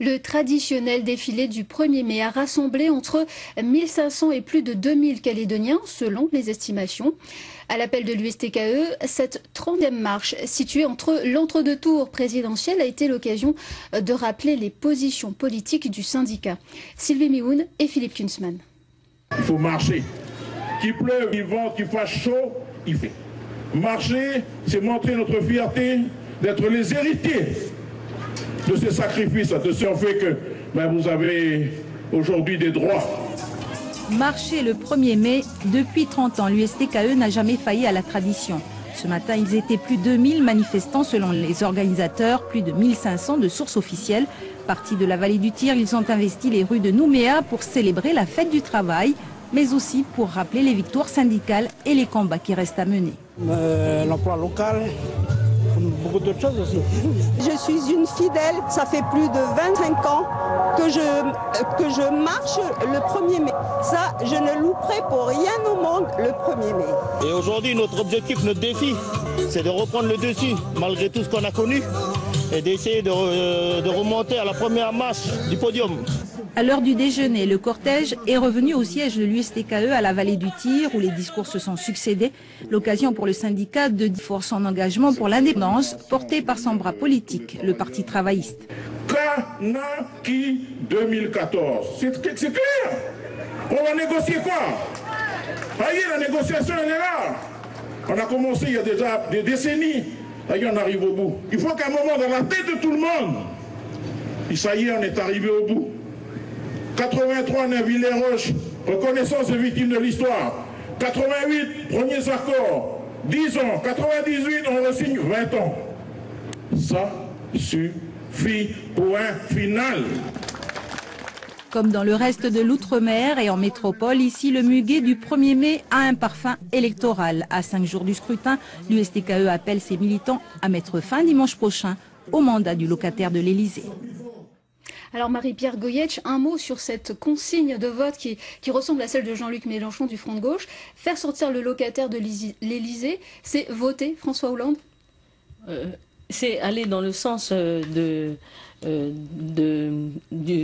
Le traditionnel défilé du 1er mai a rassemblé entre 1500 et plus de 2000 Calédoniens, selon les estimations. À l'appel de l'USTKE, cette 30e marche, située entre l'entre-deux tours présidentiels, a été l'occasion de rappeler les positions politiques du syndicat. Sylvie Mioun et Philippe Kunzmann. Il faut marcher. Qu'il pleuve, qu'il vente, qu'il fasse chaud, il fait. Marcher, c'est montrer notre fierté d'être les héritiers de ces sacrifices, de ce fait que vous avez aujourd'hui des droits. Marcher le 1er mai, depuis 30 ans, l'USTKE n'a jamais failli à la tradition. Ce matin, ils étaient plus de 2000 manifestants selon les organisateurs, plus de 1500 de sources officielles. Partis de la vallée du Tir, ils ont investi les rues de Nouméa pour célébrer la fête du travail, mais aussi pour rappeler les victoires syndicales et les combats qui restent à mener. L'emploi local, beaucoup d'autres choses aussi. Je suis une fidèle, ça fait plus de 25 ans que je marche le 1er mai. Ça, je ne louperai pour rien au monde le 1er mai. Et aujourd'hui, notre objectif, notre défi, c'est de reprendre le dessus, malgré tout ce qu'on a connu, et d'essayer de remonter à la première marche du podium. À l'heure du déjeuner, le cortège est revenu au siège de l'USTKE à la vallée du Tir, où les discours se sont succédés. L'occasion pour le syndicat de dire son engagement pour l'indépendance, porté par son bras politique, le Parti travailliste. Kanaki 2014. C'est clair. On va négocier quoi? Voyez, la négociation, elle est là. On a commencé il y a déjà des décennies. Voyez, on arrive au bout. Il faut qu'à un moment, dans la tête de tout le monde, et ça y est, on est arrivé au bout. 83, Nainville-les-Roches, reconnaissance des victimes de l'histoire. 88, premiers accords. 10 ans. 98, on re-signe 20 ans. Ça suffit pour un final. Comme dans le reste de l'outre-mer et en métropole, ici le muguet du 1er mai a un parfum électoral. À 5 jours du scrutin, l'USTKE appelle ses militants à mettre fin dimanche prochain au mandat du locataire de l'Élysée. Alors Marie-Pierre Goyetch, un mot sur cette consigne de vote qui ressemble à celle de Jean-Luc Mélenchon du Front de Gauche. Faire sortir le locataire de l'Élysée, c'est voter François Hollande? C'est aller dans le sens du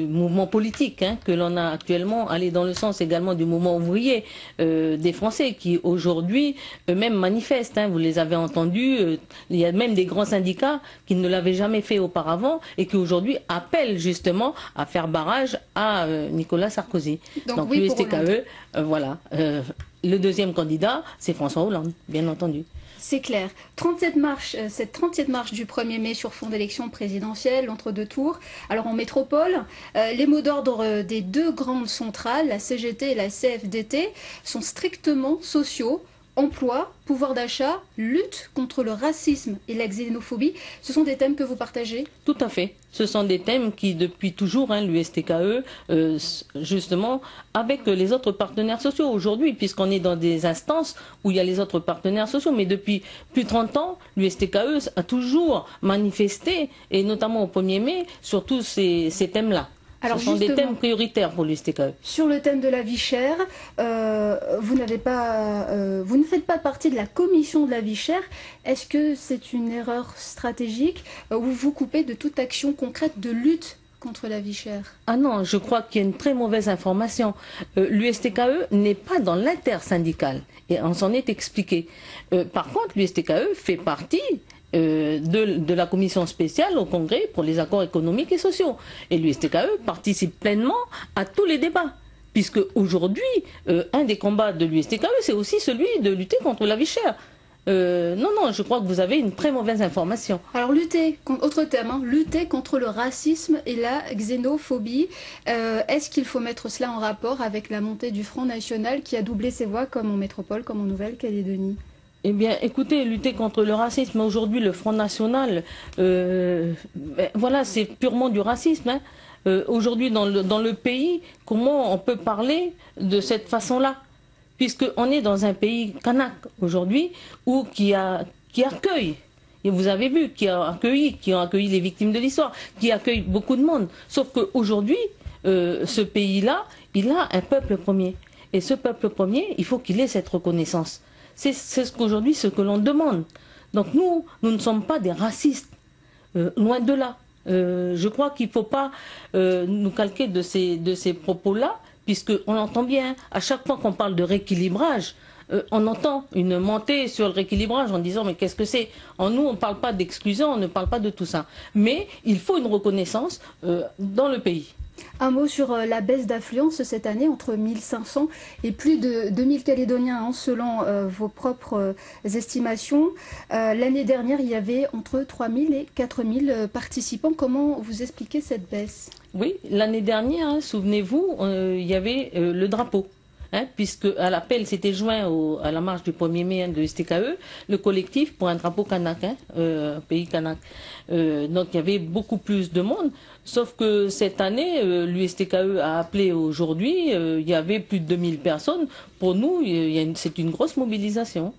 mouvement politique que l'on a actuellement, aller dans le sens également du mouvement ouvrier des Français qui aujourd'hui eux-mêmes manifestent. Vous les avez entendus, il y a même des grands syndicats qui ne l'avaient jamais fait auparavant et qui aujourd'hui appellent justement à faire barrage à Nicolas Sarkozy. Donc oui, l'USTKE, voilà. Le deuxième candidat, c'est François Hollande, bien entendu. C'est clair. Cette 30e marche du 1er mai sur fond d'élection présidentielle, entre deux tours. Alors en métropole, les mots d'ordre des deux grandes centrales, la CGT et la CFDT, sont strictement sociaux. Emploi, pouvoir d'achat, lutte contre le racisme et la xénophobie, ce sont des thèmes que vous partagez? Tout à fait. Ce sont des thèmes qui, depuis toujours, l'USTKE, justement, avec les autres partenaires sociaux aujourd'hui, puisqu'on est dans des instances où il y a les autres partenaires sociaux. Mais depuis plus de 30 ans, l'USTKE a toujours manifesté, et notamment au 1er mai, sur tous ces thèmes-là. Alors ce sont des thèmes prioritaires pour l'USTKE. Sur le thème de la vie chère, vous ne faites pas partie de la commission de la vie chère. Est-ce que c'est une erreur stratégique ou vous coupez de toute action concrète de lutte contre la vie chère? Ah non, je crois qu'il y a une très mauvaise information. L'USTKE n'est pas dans l'intersyndical et on s'en est expliqué. Par contre, l'USTKE fait partie de la commission spéciale au Congrès pour les accords économiques et sociaux. Et l'USTKE participe pleinement à tous les débats. Puisque aujourd'hui, un des combats de l'USTKE, c'est aussi celui de lutter contre la vie chère. Non, je crois que vous avez une très mauvaise information. Alors autre thème, lutter contre le racisme et la xénophobie. Est-ce qu'il faut mettre cela en rapport avec la montée du Front National qui a doublé ses voix comme en métropole, comme en Nouvelle-Calédonie? Eh bien, écoutez, lutter contre le racisme, aujourd'hui, le Front National, voilà, c'est purement du racisme. Aujourd'hui, dans le pays, comment on peut parler de cette façon-là? Puisqu'on est dans un pays kanak, aujourd'hui, qui accueille, et vous avez vu, qui ont accueilli les victimes de l'histoire, qui accueille beaucoup de monde. Sauf qu'aujourd'hui, ce pays-là, il a un peuple premier. Et ce peuple premier, il faut qu'il ait cette reconnaissance. C'est ce que l'on demande. Donc nous ne sommes pas des racistes, loin de là. Je crois qu'il ne faut pas nous calquer de ces propos-là, puisqu'on entend bien, à chaque fois qu'on parle de rééquilibrage, on entend une montée sur le rééquilibrage en disant mais qu'est-ce que c'est? En nous, on ne parle pas d'exclusion, on ne parle pas de tout ça. Mais il faut une reconnaissance dans le pays. Un mot sur la baisse d'affluence cette année, entre 1500 et plus de 2000 Calédoniens, hein, selon vos propres estimations. L'année dernière, il y avait entre 3000 et 4000 participants. Comment vous expliquez cette baisse? Oui, l'année dernière, hein, souvenez-vous, il y avait le drapeau. Hein, puisque à l'appel s'était joint à la marche du 1er mai de l'USTKE, le collectif pour un drapeau kanak, hein, pays kanak. Donc il y avait beaucoup plus de monde, sauf que cette année, l'USTKE a appelé aujourd'hui, il y avait plus de 2000 personnes. Pour nous, c'est une grosse mobilisation.